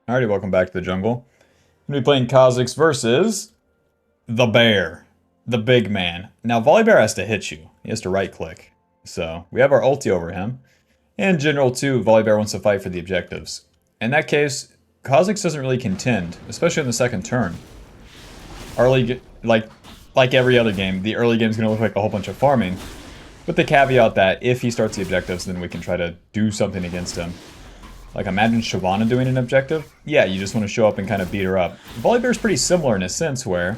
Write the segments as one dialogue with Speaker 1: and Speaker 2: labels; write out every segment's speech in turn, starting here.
Speaker 1: Alrighty, welcome back to the jungle. I'm going to be playing Kha'zix versus the bear, the big man. Now, Volibear has to hit you. He has to right click. So, we have our ulti over him. In general, too, Volibear wants to fight for the objectives. In that case, Kha'zix doesn't really contend, especially in the second turn. Like every other game, the early game is going to look like a whole bunch of farming. With the caveat that if he starts the objectives, then we can try to do something against him. Like, imagine Shyvana doing an objective. Yeah, you just want to show up and kind of beat her up. Volibear's pretty similar in a sense where,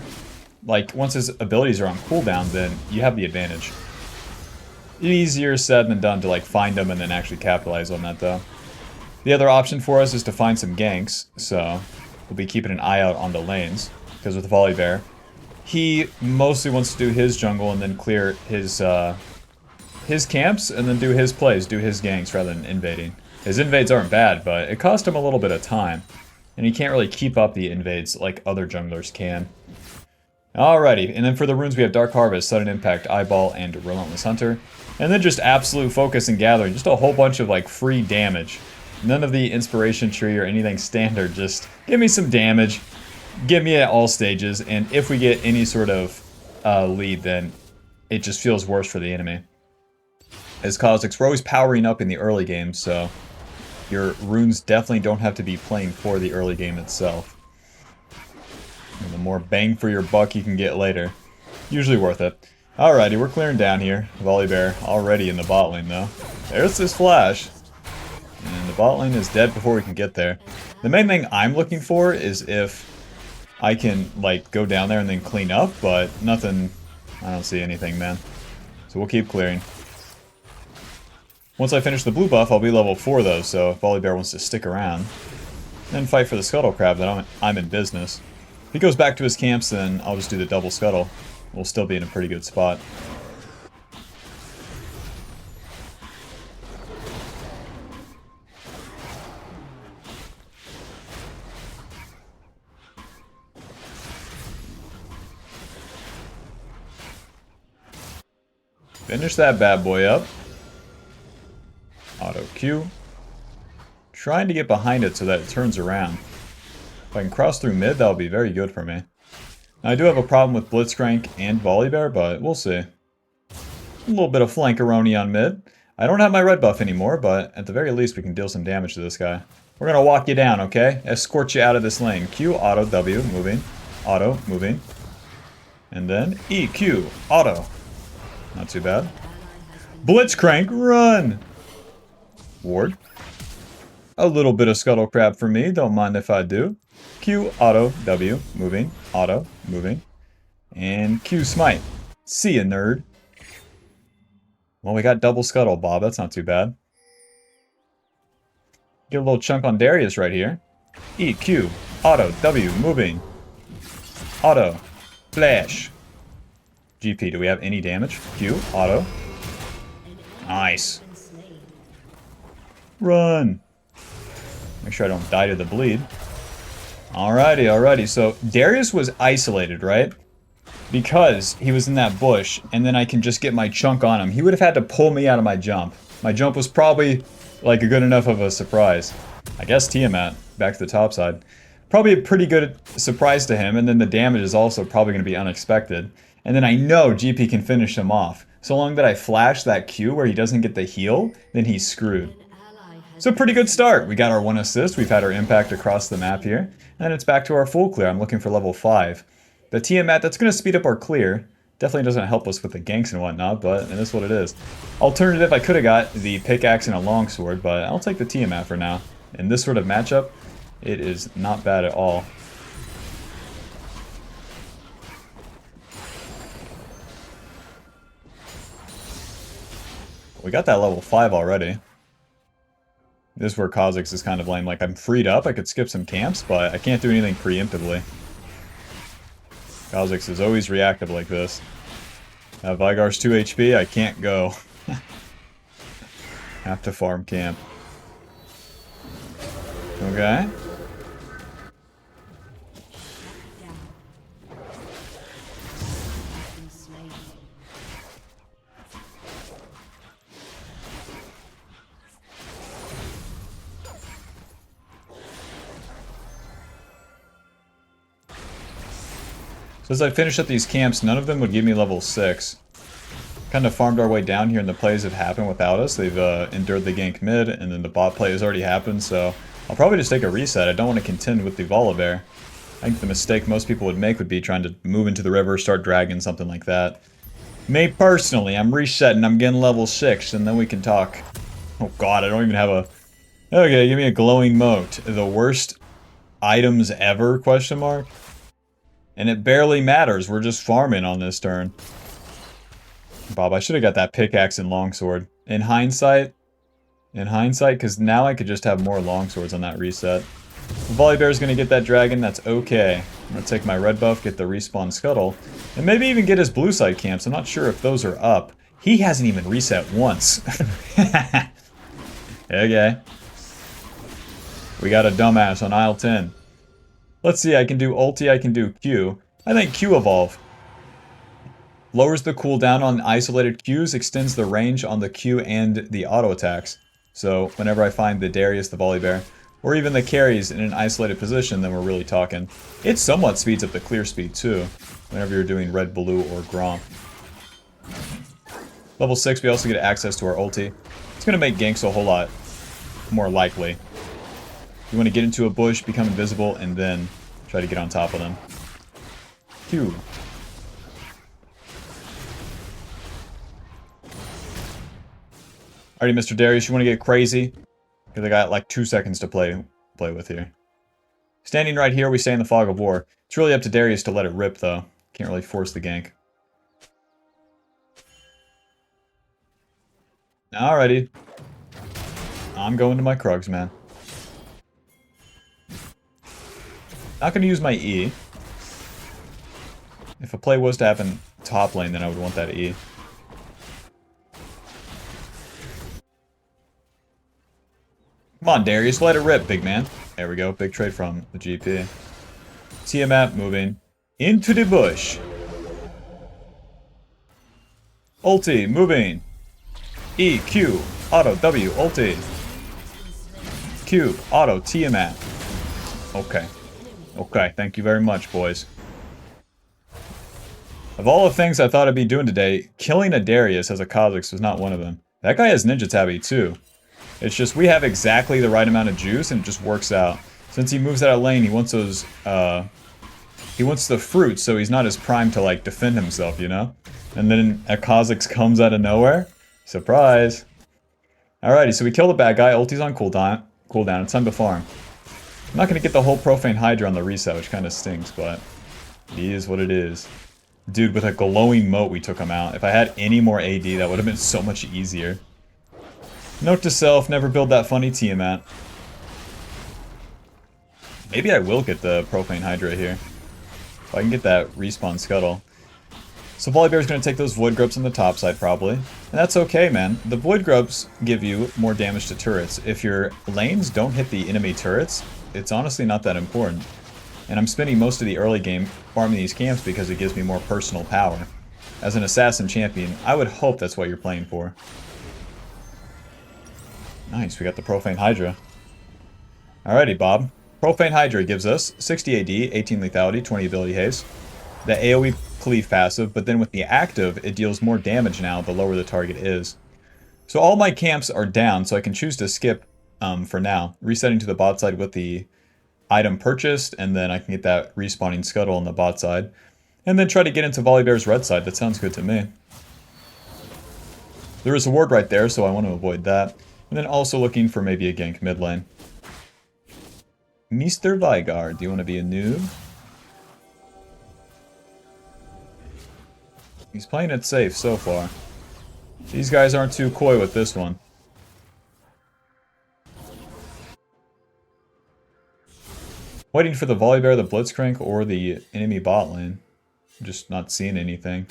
Speaker 1: like, once his abilities are on cooldown, then you have the advantage. Easier said than done to, like, find them and then actually capitalize on that, though. The other option for us is to find some ganks, so we'll be keeping an eye out on the lanes. Because with Volibear, he mostly wants to do his jungle and then clear his camps and then do his plays, do his ganks rather than invading. His invades aren't bad, but it cost him a little bit of time. And he can't really keep up the invades like other junglers can. Alrighty, and then for the runes we have Dark Harvest, Sudden Impact, Eyeball, and Relentless Hunter. And then just Absolute Focus and Gathering, just a whole bunch of like free damage. None of the Inspiration Tree or anything standard, just give me some damage. Give me at all stages, and if we get any sort of lead, then it just feels worse for the enemy. As Kha'zix, we're always powering up in the early game, so your runes definitely don't have to be playing for the early game itself. And the more bang for your buck you can get later, usually worth it. Alrighty, we're clearing down here. Volibear already in the bot lane though. There's this flash. And the bot lane is dead before we can get there. The main thing I'm looking for is if I can, like, go down there and then clean up, but nothing. I don't see anything, man. So we'll keep clearing. Once I finish the blue buff, I'll be level 4 though, so if Volibear wants to stick around, then fight for the Scuttle Crab, then I'm in business. If he goes back to his camps, then I'll just do the double Scuttle. We'll still be in a pretty good spot. Finish that bad boy up. Auto Q. Trying to get behind it so that it turns around. If I can cross through mid, that'll be very good for me. Now, I do have a problem with Blitzcrank and Volibear, but we'll see. A little bit of flankeroni on mid. I don't have my red buff anymore, but at the very least we can deal some damage to this guy. We're gonna walk you down, okay? Escort you out of this lane. Q, auto, W, moving. Auto, moving. And then E, Q, auto. Not too bad. Blitzcrank, run! Ward. A little bit of Scuttle Crab for me, don't mind if I do. Q, auto, W, moving, auto, moving. And Q, smite. See ya, nerd. Well, we got double Scuttle, Bob, that's not too bad. Get a little chunk on Darius right here. E, Q, auto, W, moving. Auto, flash. GP, do we have any damage? Q, auto. Nice. Run. Make sure I don't die to the bleed. Alrighty. So Darius was isolated, right? Because he was in that bush, and then I can just get my chunk on him. He would have had to pull me out of my jump. My jump was probably, like, a good enough of a surprise. I guess Tiamat, back to the top side. Probably a pretty good surprise to him, and then the damage is also probably going to be unexpected. And then I know GP can finish him off. So long that I flash that Q where he doesn't get the heal, then he's screwed. So pretty good start. We got our 1 assist, we've had our impact across the map here, and it's back to our full clear. I'm looking for level 5. The Tiamat, that's going to speed up our clear. Definitely doesn't help us with the ganks and whatnot, but it is what it is. Alternative, I could have got the pickaxe and a longsword, but I'll take the Tiamat for now. In this sort of matchup, it is not bad at all. We got that level 5 already. This is where Kha'zix is kind of lame. Like, I'm freed up, I could skip some camps, but I can't do anything preemptively. Kha'zix is always reactive like this. Vigar's 2 HP, I can't go. Have to farm camp. Okay. So as I finish up these camps, none of them would give me level 6. Kind of farmed our way down here and the plays have happened without us. They've endured the gank mid, and then the bot play has already happened, so I'll probably just take a reset. I don't want to contend with the Volibear. I think the mistake most people would make would be trying to move into the river, start dragging, something like that. Me personally, I'm resetting, I'm getting level 6, and then we can talk. Oh god, I don't even have a... Okay, give me a glowing moat. The worst items ever, question mark? And it barely matters, we're just farming on this turn. Bob, I should have got that pickaxe and longsword. In hindsight, because now I could just have more longswords on that reset. Volibear's gonna get that dragon, that's okay. I'm gonna take my red buff, get the respawn scuttle, and maybe even get his blue side camps. I'm not sure if those are up. He hasn't even reset once. Okay. We got a dumbass on aisle 10. Let's see, I can do ulti, I can do Q. I think Q evolve. Lowers the cooldown on isolated Qs, extends the range on the Q and the auto attacks. So whenever I find the Darius, the Volibear, or even the carries in an isolated position, then we're really talking. It somewhat speeds up the clear speed too, whenever you're doing red, blue, or Gromp. Level 6, we also get access to our ulti. It's going to make ganks a whole lot more likely. You want to get into a bush, become invisible, and then try to get on top of them. Q. Alrighty, Mr. Darius, you want to get crazy? Because I got like 2 seconds to play with here. Standing right here, we stay in the fog of war. It's really up to Darius to let it rip, though. Can't really force the gank. Alrighty. I'm going to my Krugs, man. Not going to use my E. If a play was to happen top lane, then I would want that E. Come on, Darius, let it rip, big man. There we go, big trade from the GP. Tiamat moving into the bush. Ulti, moving. E, Q, auto, W, ulti. Q, auto, Tiamat. Okay. Okay, thank you very much, boys. Of all the things I thought I'd be doing today, killing a Darius as a Kha'zix was not one of them. That guy has Ninja Tabby too. It's just we have exactly the right amount of juice and it just works out. Since he moves out of lane, he wants those, he wants the fruit, so he's not as primed to like defend himself, you know? And then a Kha'zix comes out of nowhere. Surprise! Alrighty, so we kill the bad guy, ulti's on cooldown, it's time to farm. I'm not gonna get the whole Profane Hydra on the reset, which kinda stinks, but it is what it is. Dude, with a glowing moat we took him out. If I had any more AD, that would have been so much easier. Note to self, never build that funny Tiamat. Maybe I will get the Profane Hydra here. If I can get that respawn scuttle. So Volibear's going to take those Void Grubs on the top side, probably. And that's okay, man. The Void Grubs give you more damage to turrets. If your lanes don't hit the enemy turrets, it's honestly not that important. And I'm spending most of the early game farming these camps because it gives me more personal power. As an assassin champion, I would hope that's what you're playing for. Nice, we got the Profane Hydra. Alrighty, Bob. Profane Hydra gives us 60 AD, 18 lethality, 20 ability haste. The AoE cleave passive, but then with the active, it deals more damage now the lower the target is. So all my camps are down, so I can choose to skip for now. Resetting to the bot side with the item purchased, and then I can get that respawning scuttle on the bot side. And then try to get into Volibear's red side, that sounds good to me. There is a ward right there, so I want to avoid that. And then also looking for maybe a gank mid lane. Mr. Vigard, do you want to be a noob? He's playing it safe so far. These guys aren't too coy with this one. Waiting for the Volibear, the Blitzcrank, or the enemy bot lane. I'm just not seeing anything.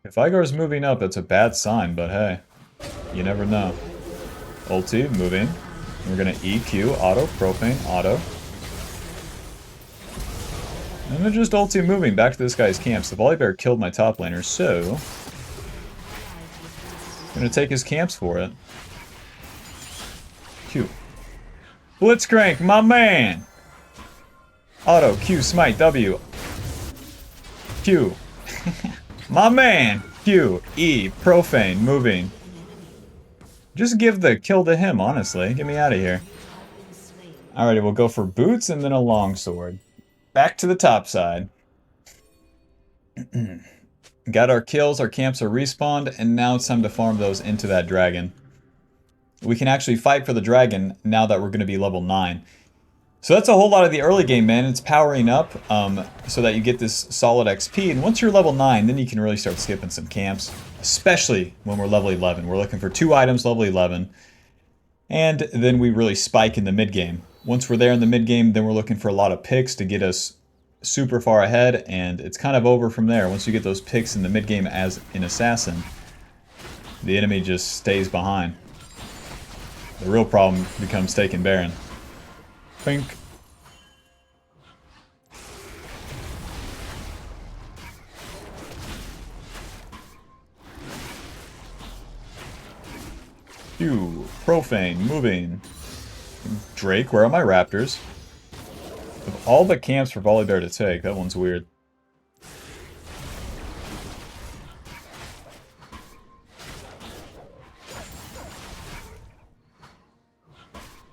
Speaker 1: If Igar's moving up, that's a bad sign, but hey, you never know. Ulti, moving. We're gonna EQ, auto, Profane, auto. And then just ulti moving back to this guy's camps. The Volibear killed my top laner, so I'm gonna take his camps for it. Q. Blitzcrank, my man! Auto, Q, smite, W. Q. My man! Q, E, profane, moving. Just give the kill to him, honestly. Get me out of here. Alrighty, we'll go for boots and then a longsword. Back to the top side. Got our kills, our camps are respawned, and now it's time to farm those into that dragon. We can actually fight for the dragon now that we're going to be level 9. So that's a whole lot of the early game, man. It's powering up so that you get this solid XP. And once you're level 9, then you can really start skipping some camps. Especially when we're level 11. We're looking for 2 items level 11. And then we really spike in the mid-game. Once we're there in the mid-game, then we're looking for a lot of picks to get us super far ahead, and it's kind of over from there. Once you get those picks in the mid-game as an assassin, the enemy just stays behind. The real problem becomes taking Baron. Pink. Ew, profane, moving. Drake, where are my raptors? Of all the camps for Volibear to take, that one's weird.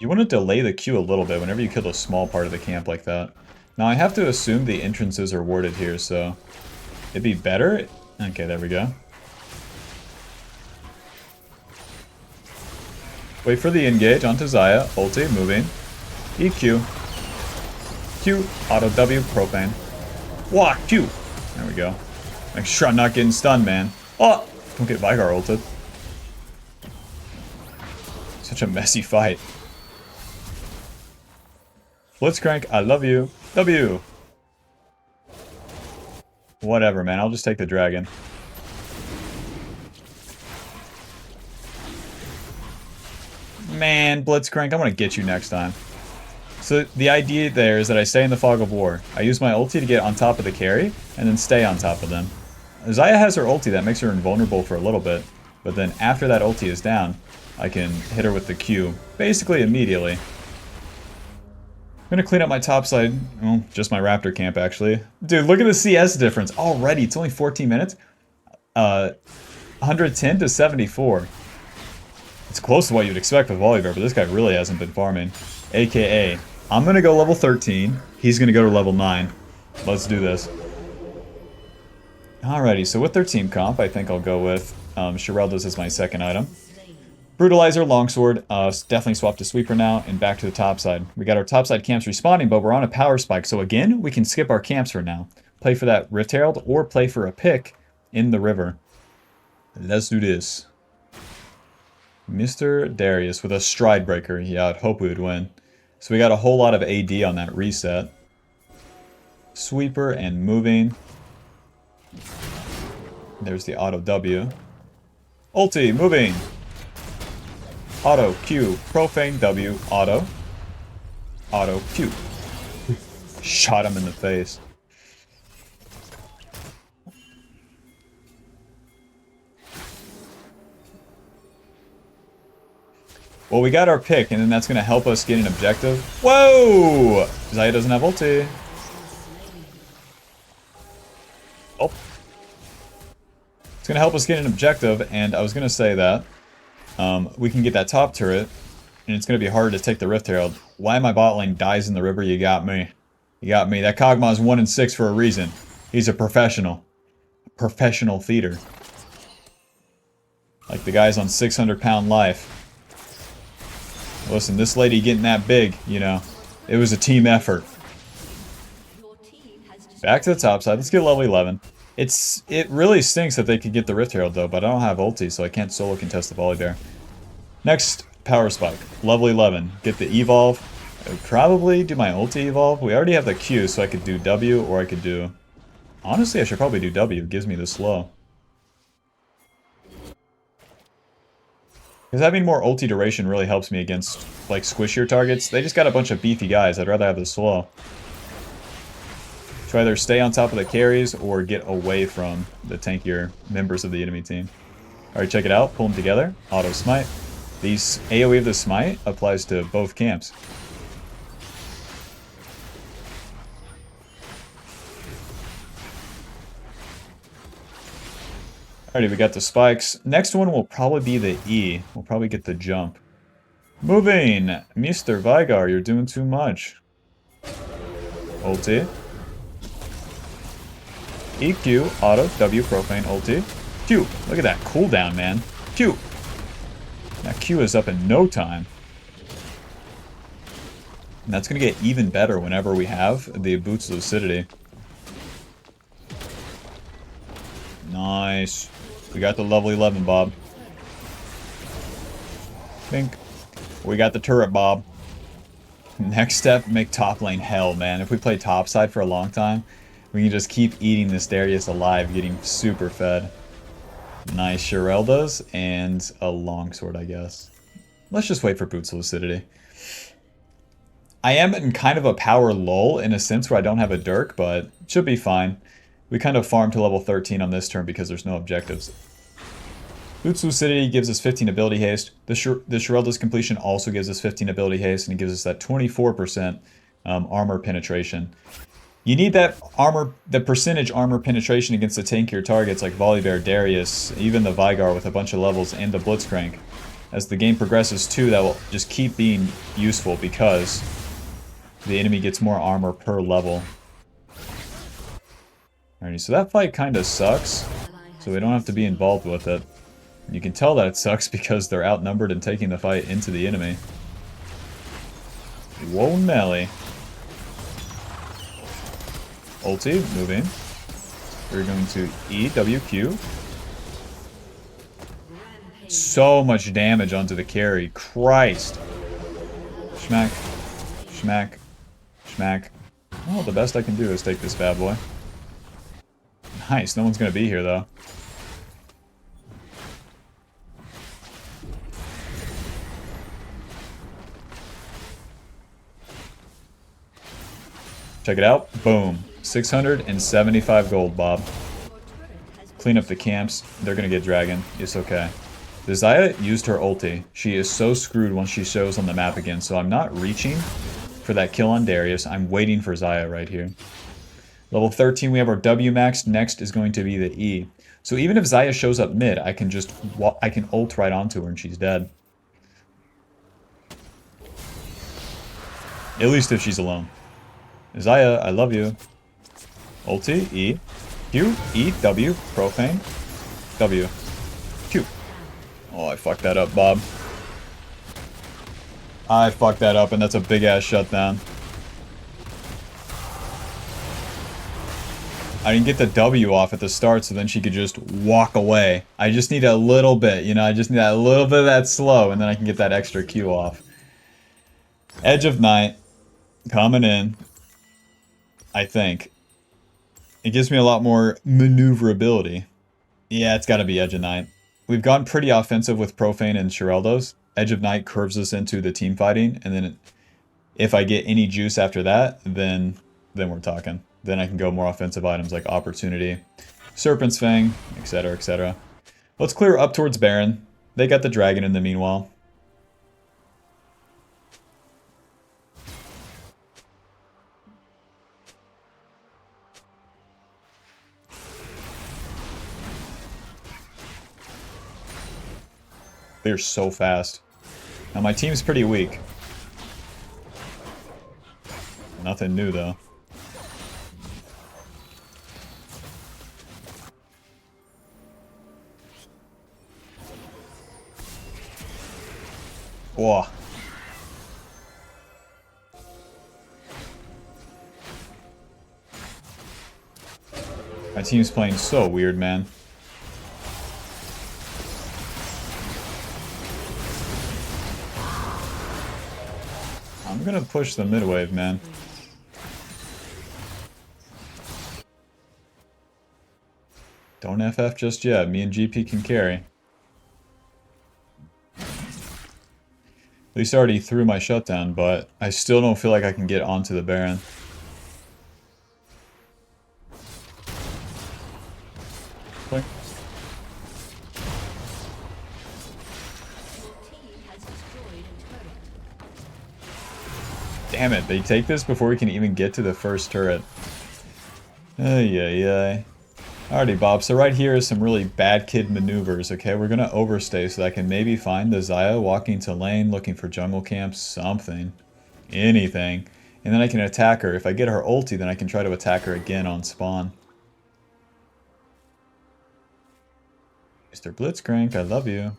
Speaker 1: You want to delay the queue a little bit whenever you kill a small part of the camp like that. Now I have to assume the entrances are warded here, so it'd be better. Okay, there we go. Wait for the engage onto Xayah. Ulti, moving. EQ. Q, auto W, propane. Wah, Q. There we go. Make sure I'm not getting stunned, man. Oh! Don't get Vigar ulted. Such a messy fight. Blitzcrank, I love you. W. Whatever, man. I'll just take the dragon. Man, Blitzcrank, I'm gonna get you next time. So the idea there is that I stay in the fog of war. I use my ulti to get on top of the carry, and then stay on top of them. Xayah has her ulti that makes her invulnerable for a little bit, but then after that ulti is down, I can hit her with the Q, basically immediately. I'm gonna clean up my top side, well, just my raptor camp actually. Dude, look at the CS difference already, it's only 14 minutes. 110 to 74. It's close to what you'd expect with Volibear, but this guy really hasn't been farming. AKA, I'm gonna go level 13, he's gonna go to level 9. Let's do this. Alrighty, so with their team comp, I think I'll go with Shirelda's as my second item. Brutalizer, Longsword, definitely swap to Sweeper now, and back to the top side. We got our top side camps respawning, but we're on a power spike, so again, we can skip our camps for now. Play for that Rift Herald, or play for a pick in the river. Let's do this. Mr. Darius with a Stride Breaker. Yeah, I'd hope we would win. So we got a whole lot of AD on that reset. Sweeper and moving. There's the auto W. Ulti, moving. Auto Q, profane W, auto. Auto Q. Shot him in the face. Well, we got our pick, and then that's going to help us get an objective. Whoa! Xayah doesn't have ulti. Oh. It's going to help us get an objective, and I was going to say that we can get that top turret, and it's going to be hard to take the Rift Herald. Why my bot lane dies in the river? You got me. You got me. That Kog'Maw's 1 in 6 for a reason. He's a professional. Professional feeder. Like the guys on 600-pound life. Listen, this lady getting that big, you know, it was a team effort. Back to the top side. Let's get level 11. It really stinks that they could get the Rift Herald, though, but I don't have ulti, so I can't solo contest the Volibear. Next, Power Spike. Level 11. Get the Evolve. I would probably do my ulti Evolve. We already have the Q, so I could do W, or I could do... Honestly, I should probably do W. It gives me the slow. Because having more ulti duration really helps me against, like, squishier targets. They just got a bunch of beefy guys. I'd rather have the slow. To either stay on top of the carries or get away from the tankier members of the enemy team. Alright, check it out. Pull them together. Auto smite. These AoE of the smite applies to both camps. Alrighty, we got the spikes. Next one will probably be the E. We'll probably get the jump. Moving! Mr. Vigar, you're doing too much. Ulti. EQ, auto, W, profane, ulti. Q. Look at that cooldown, man. Q. That Q is up in no time. And that's going to get even better whenever we have the Boots Lucidity. Nice. We got the level 11, Bob. Think. We got the turret, Bob. Next step, make top lane hell, man. If we play top side for a long time, we can just keep eating this Darius alive, getting super fed. Nice Shireldas and a longsword, I guess. Let's just wait for Boots Lucidity. I am in kind of a power lull in a sense where I don't have a Dirk, but it should be fine. We kind of farm to level 13 on this turn because there's no objectives. Boots Lucidity gives us 15 ability haste. The Shirelda's completion also gives us 15 ability haste, and it gives us that 24% armor penetration. You need that armor, the percentage armor penetration against the tankier targets like Volibear, Darius, even the Vigar with a bunch of levels, and the Blitzcrank. As the game progresses too, that will just keep being useful because the enemy gets more armor per level. Alrighty, so that fight kind of sucks, so we don't have to be involved with it. You can tell that it sucks because they're outnumbered and taking the fight into the enemy. Whoa, Nelly. Ulti, moving. We're going to E, W, Q. So much damage onto the carry. Christ. Schmack. Schmack. Schmack. Oh, the best I can do is take this bad boy. Nice, no one's gonna be here though. Check it out. Boom. 675 gold, Bob. Clean up the camps. They're gonna get dragon. It's okay. The Xayah used her ulti. She is so screwed once she shows on the map again, so I'm not reaching for that kill on Darius. I'm waiting for Xayah right here. Level 13, we have our W max. Next is going to be the E. So even if Xayah shows up mid, I can just ult right onto her and she's dead. At least if she's alone. Xayah, I love you. Ulti, E. Q, E, W, profane. W. Q. Oh, I fucked that up, Bob. I fucked that up, and that's a big-ass shutdown. I didn't get the W off at the start, so then she could just walk away. I just need a little bit, you know, I just need that little bit of that slow, and then I can get that extra Q off. Edge of Night. Coming in. I think. It gives me a lot more maneuverability. Yeah, it's gotta be Edge of Night. We've gone pretty offensive with Profane and Shireldos. Edge of Night curves us into the team fighting, and then if I get any juice after that, then we're talking. Then I can go more offensive items like Opportunity, Serpent's Fang, etc, etc. Let's clear up towards Baron. They got the dragon in the meanwhile. They're so fast. Now my team's pretty weak. Nothing new though. Whoa. My team's playing so weird, man. I'm gonna push the mid wave, man. Don't FF just yet. Me and GP can carry. At least I already threw my shutdown, but I still don't feel like I can get onto the Baron. Click. Damn it, they take this before we can even get to the first turret. Ay, ay, ay. Alrighty, Bob. So right here is some really bad kid maneuvers, okay? We're gonna overstay so that I can maybe find the Xayah walking to lane, looking for jungle camps, something. Anything. And then I can attack her. If I get her ulti, then I can try to attack her again on spawn. Mr. Blitzcrank, I love you.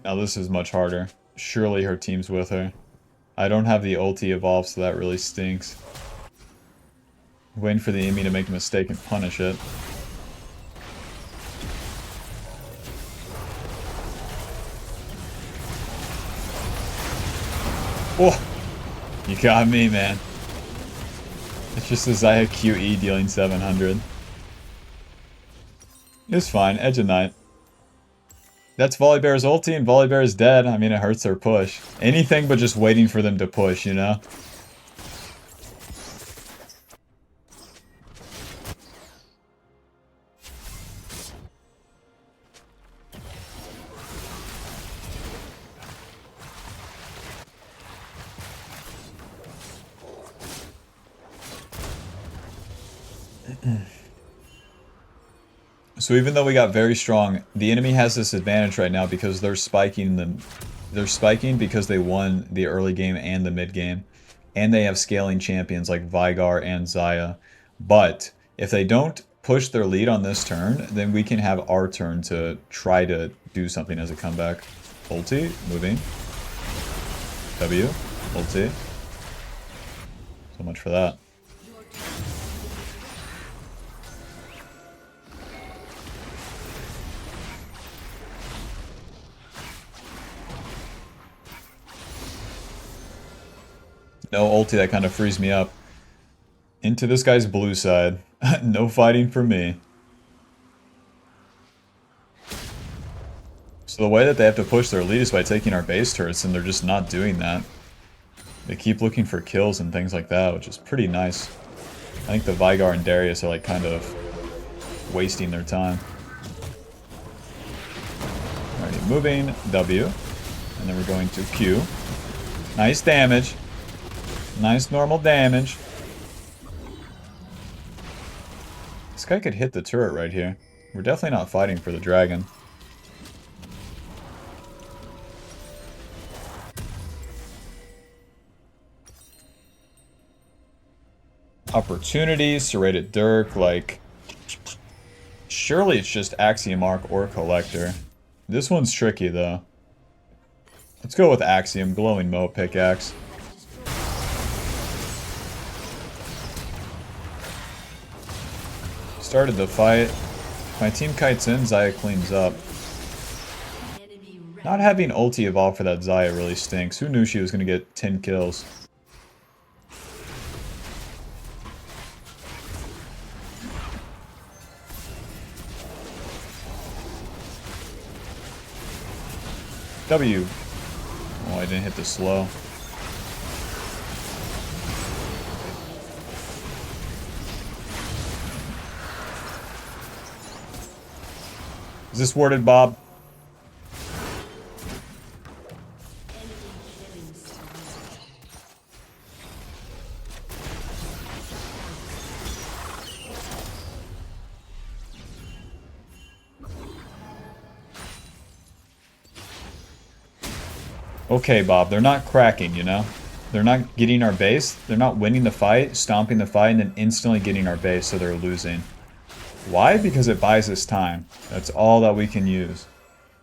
Speaker 1: Now this is much harder. Surely her team's with her. I don't have the ulti evolved, so that really stinks. Waiting for the enemy to make a mistake and punish it. Oh! You got me, man. It's just a Xayah QE dealing 700. It's fine. Edge of Night. That's Volibear's ulti, and Volibear's dead. I mean, it hurts their push. Anything but just waiting for them to push, you know? So even though we got very strong, the enemy has this advantage right now because they're spiking them. They're spiking because they won the early game and the mid game. And they have scaling champions like Veigar and Xayah. But if they don't push their lead on this turn, then we can have our turn to try to do something as a comeback. Ulti, moving. W, ulti. So much for that. No ulti, that kind of frees me up. Into this guy's blue side. No fighting for me. So the way that they have to push their lead is by taking our base turrets, and they're just not doing that. They keep looking for kills and things like that, which is pretty nice. I think the Veigar and Darius are like kind of wasting their time. Alrighty, moving, W. And then we're going to Q. Nice damage. Nice normal damage. This guy could hit the turret right here. We're definitely not fighting for the dragon. Opportunity, serrated Dirk, like... Surely it's just Axiom Arc or Collector. This one's tricky though. Let's go with Axiom, Glowing Moe Pickaxe. Started the fight. My team kites in, Xayah cleans up. Not having ulti evolve for that Xayah really stinks. Who knew she was going to get 10 kills? W. Oh, I didn't hit the slow. Is this warded, Bob? Okay, Bob, they're not cracking, you know? They're not getting our base. They're not winning the fight, stomping the fight, and then instantly getting our base, so they're losing. Why? Because it buys us time. That's all that we can use.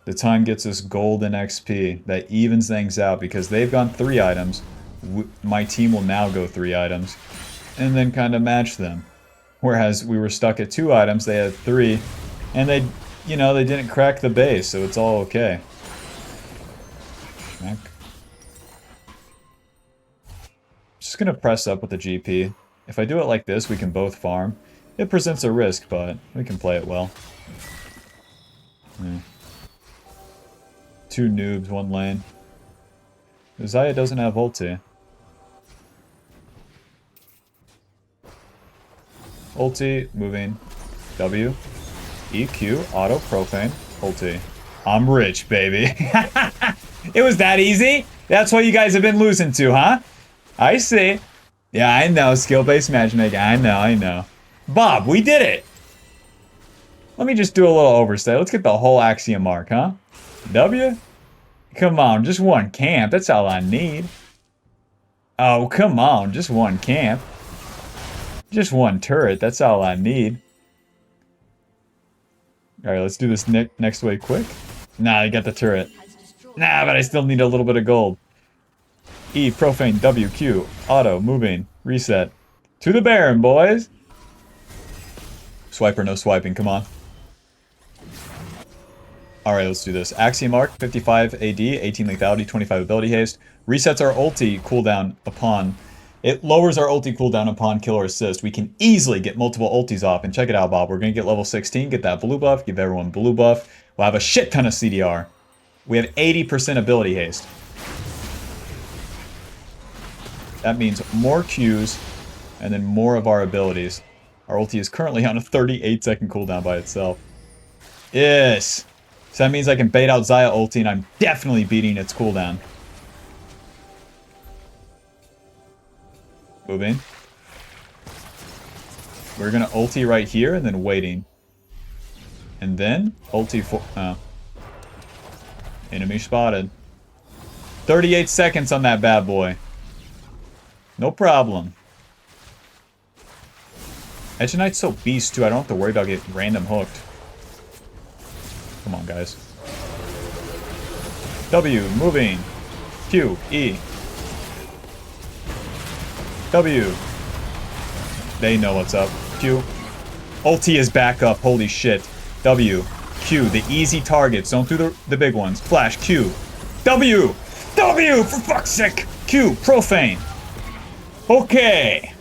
Speaker 1: The time gets us golden XP. That evens things out because they've gone 3 items. My team will now go 3 items. And then kind of match them. Whereas we were stuck at 2 items, they had 3. And they, you know, they didn't crack the base, so it's all okay. Schmack. Just gonna press up with the GP. If I do it like this, we can both farm. It presents a risk, but we can play it well. Yeah. 2 noobs, 1 lane. Xayah doesn't have ulti. Ulti, moving. W. EQ, auto, profane, ulti. I'm rich, baby. It was that easy? That's what you guys have been losing to, huh? I see. Yeah, I know. Skill-based matchmaking. I know. Bob, we did it! Let me just do a little overstay. Let's get the whole Axiom mark, huh? W? Come on, just one camp. That's all I need. Oh, come on. Just one camp. Just one turret. That's all I need. Alright, let's do this next wave quick. Nah, I got the turret. Nah, but I still need a little bit of gold. E, profane, W, Q, auto, moving, reset. To the Baron, boys! Swiper, no swiping, come on. Alright, let's do this. Axiom Arc, 55 AD, 18 lethality, 25 ability haste. Resets our ulti cooldown upon... It lowers our ulti cooldown upon kill or assist. We can easily get multiple ultis off. And check it out, Bob. We're going to get level 16, get that blue buff, give everyone blue buff. We'll have a shit ton of CDR. We have 80% ability haste. That means more Qs, and then more of our abilities. Our ulti is currently on a 38-second cooldown by itself. Yes! So that means I can bait out Xayah ulti, and I'm definitely beating its cooldown. Moving. We're gonna ulti right here, and then waiting. And then, ulti for... Enemy spotted. 38 seconds on that bad boy. No problem. Edge Knight's so beast too, I don't have to worry about getting random hooked. Come on, guys. W, moving. Q, E. W. They know what's up. Q. Ulti is back up, holy shit. W. Q, the easy targets, don't do the big ones. Flash, Q. W! W, for fuck's sake! Q, profane. Okay.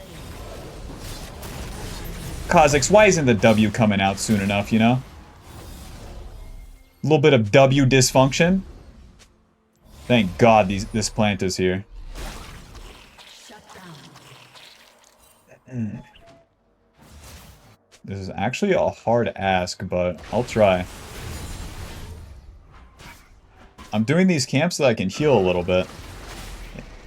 Speaker 1: Kha'zix, why isn't the W coming out soon enough, you know? A little bit of W dysfunction. Thank God this plant is here. This is actually a hard ask, but I'll try. I'm doing these camps so that I can heal a little bit.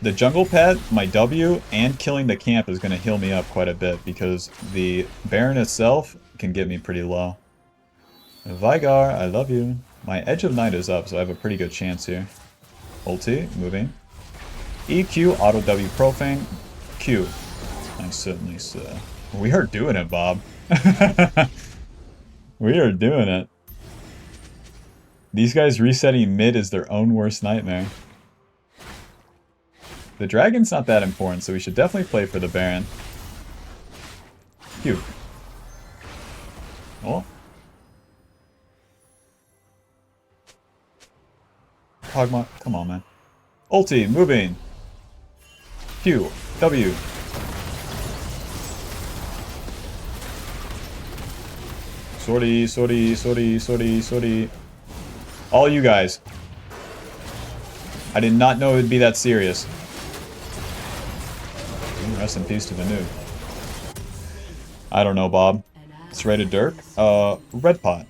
Speaker 1: The jungle pet, my W, and killing the camp is going to heal me up quite a bit because the Baron itself can get me pretty low. Veigar, I love you. My Edge of Night is up, so I have a pretty good chance here. Ulti, moving. EQ, auto W profane. Q. Nice, nice. We are doing it, Bob. We are doing it. These guys resetting mid is their own worst nightmare. The dragon's not that important, so we should definitely play for the Baron. Q. Oh. Kog'Maw, come on, man. Ulti, moving. Q. W. Sortie, sortie, sortie, sortie, sortie. All you guys. I did not know it would be that serious. Rest in peace to the noob. I don't know, Bob. It's rated Dirk. Red pot.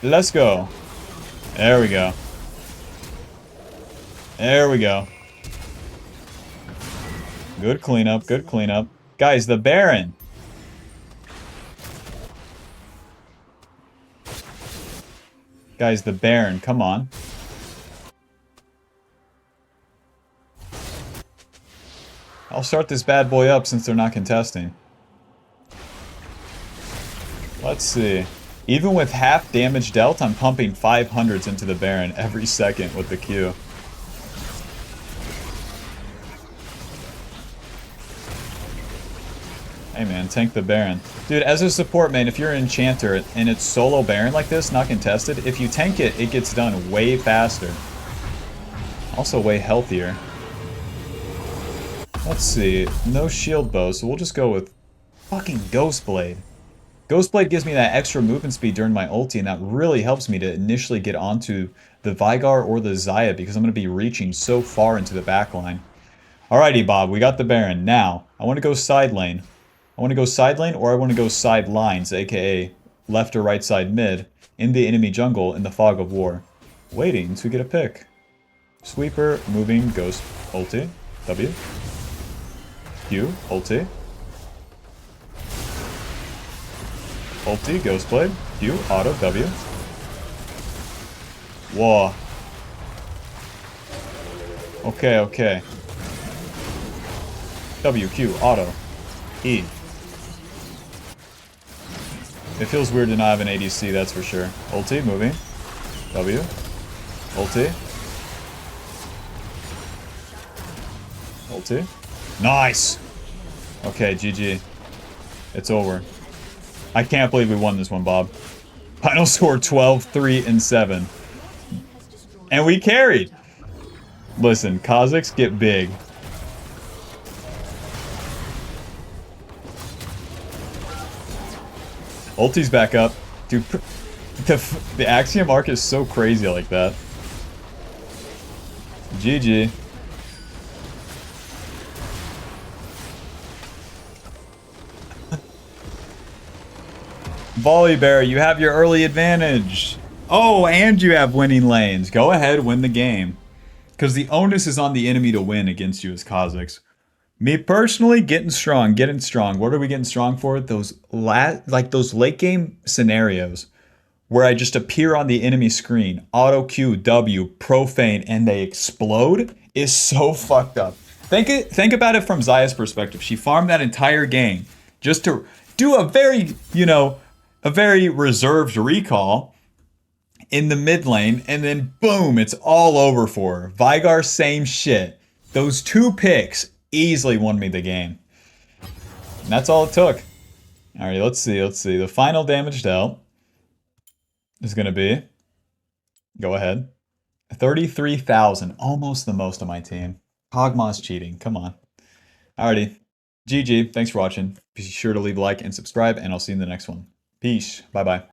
Speaker 1: Let's go. There we go. There we go. Good cleanup, good cleanup. Guys, the Baron. Guys, the Baron, come on. I'll start this bad boy up since they're not contesting. Let's see. Even with half damage dealt, I'm pumping 500s into the Baron every second with the Q. Hey man, tank the Baron. Dude, as a support main, if you're an enchanter and it's solo Baron like this, not contested, if you tank it, it gets done way faster. Also way healthier. Let's see, no shield bow, so we'll just go with fucking Ghostblade. Ghostblade gives me that extra movement speed during my ulti, and that really helps me to initially get onto the Veigar or the Xayah because I'm going to be reaching so far into the backline. Alrighty, Bob, we got the Baron. Now, I want to go side lane. I want to go side lane or I want to go side lines, aka left or right side mid, in the enemy jungle in the fog of war. Waiting to get a pick. Sweeper, moving, ghost, ulti, W. Q, ulti. Ulti, ghost blade, Q, auto, W. Whoa. Okay, okay. W, Q, auto, E. It feels weird to not have an ADC, that's for sure. Ulti, moving. W. Ulti. Ulti. Nice! Okay, GG. It's over. I can't believe we won this one, Bob. Final score 12, 3, and 7. And we carried! Listen, Kha'zix get big. Ulti's back up. Dude, the Axiom arc is so crazy like that. GG. Volleybear, you have your early advantage. Oh, and you have winning lanes. Go ahead, win the game. Because the onus is on the enemy to win against you as Kha'zix. Me personally, getting strong. What are we getting strong for? Those those late game scenarios where I just appear on the enemy screen, auto Q, W, profane, and they explode is so fucked up. Think about it from Zaya's perspective. She farmed that entire game just to do a very, a very reserved recall in the mid lane, and then boom, it's all over for her. Vigar, same shit. Those 2 picks easily won me the game. And that's all it took. Alright, let's see. The final damage dealt is going to be, go ahead, 33,000. Almost the most on my team. Kog'Maw's cheating. Come on. Alrighty. GG. Thanks for watching. Be sure to leave a like and subscribe, and I'll see you in the next one. Peace. Bye-bye.